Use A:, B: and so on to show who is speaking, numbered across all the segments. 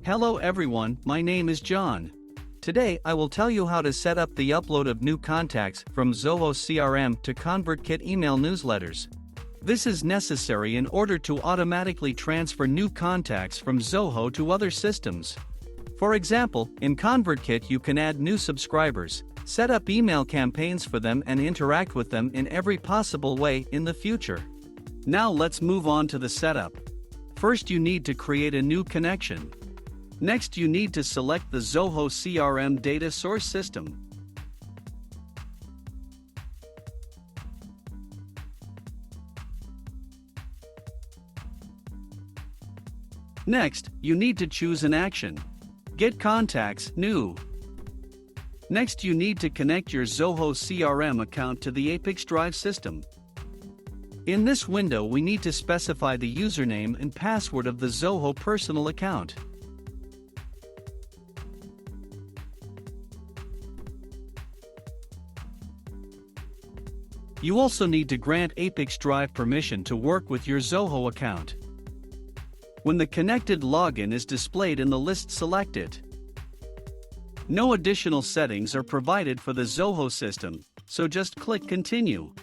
A: Hello everyone, my name is John. Today I will tell you how to set up the upload of new contacts from Zoho CRM to ConvertKit email newsletters. This is necessary in order to automatically transfer new contacts from Zoho to other systems. For example, in ConvertKit you can add new subscribers, set up email campaigns for them and interact with them in every possible way in the future. Now let's move on to the setup. First you need to create a new connection. Next you need to select the Zoho CRM data source system. Next, you need to choose an action. Get contacts, new. Next you need to connect your Zoho CRM account to the ApiX-Drive system. In this window we need to specify the username and password of the Zoho personal account. You also need to grant ApiX-Drive permission to work with your Zoho account. When the connected login is displayed in the list, select it. No additional settings are provided for the Zoho system, so just click Continue.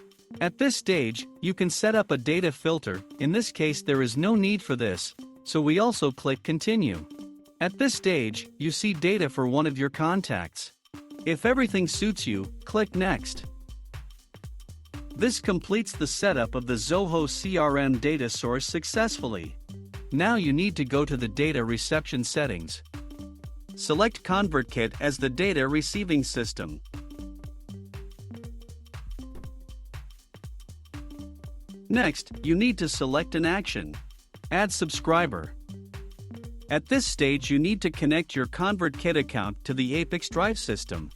A: At this stage, you can set up a data filter. In this case there is no need for this, so we also click Continue. At this stage, you see data for one of your contacts. If everything suits you, click Next. This completes the setup of the Zoho CRM data source successfully. Now you need to go to the data reception settings. Select ConvertKit as the data receiving system. Next, you need to select an action. Add subscriber. At this stage you need to connect your ConvertKit account to the ApiX-Drive system.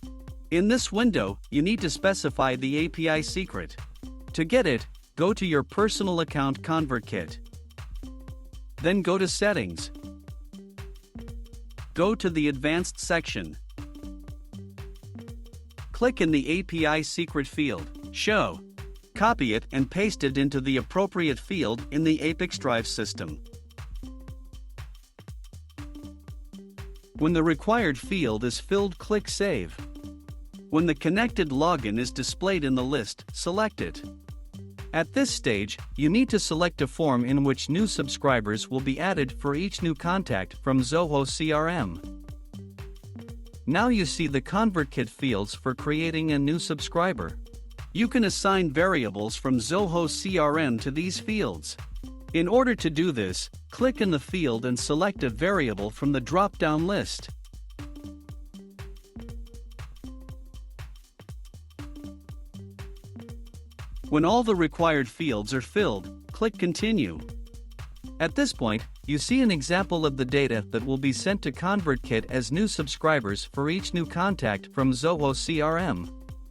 A: In this window, you need to specify the API secret. To get it, go to your personal account ConvertKit. Then go to Settings. Go to the Advanced section. Click in the API secret field, Show. Copy it and paste it into the appropriate field in the ApiX-Drive system. When the required field is filled, click Save. When the connected login is displayed in the list, select it. At this stage, you need to select a form in which new subscribers will be added for each new contact from Zoho CRM. Now you see the ConvertKit fields for creating a new subscriber. You can assign variables from Zoho CRM to these fields. In order to do this, click in the field and select a variable from the drop-down list. When all the required fields are filled, click Continue. At this point, you see an example of the data that will be sent to ConvertKit as new subscribers for each new contact from Zoho CRM.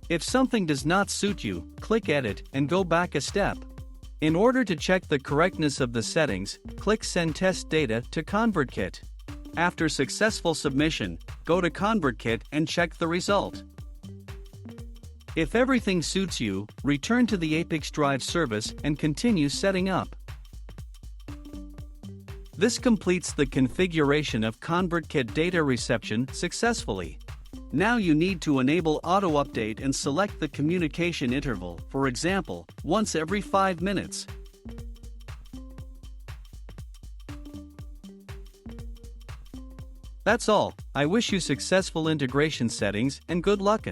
A: If something does not suit you, click Edit and go back a step. In order to check the correctness of the settings, click Send Test Data to ConvertKit. After successful submission, go to ConvertKit and check the result. If everything suits you, return to the ApiX-Drive service and continue setting up. This completes the configuration of ConvertKit data reception successfully. Now you need to enable auto-update and select the communication interval, for example, once every 5 minutes. That's all. I wish you successful integration settings and good luck.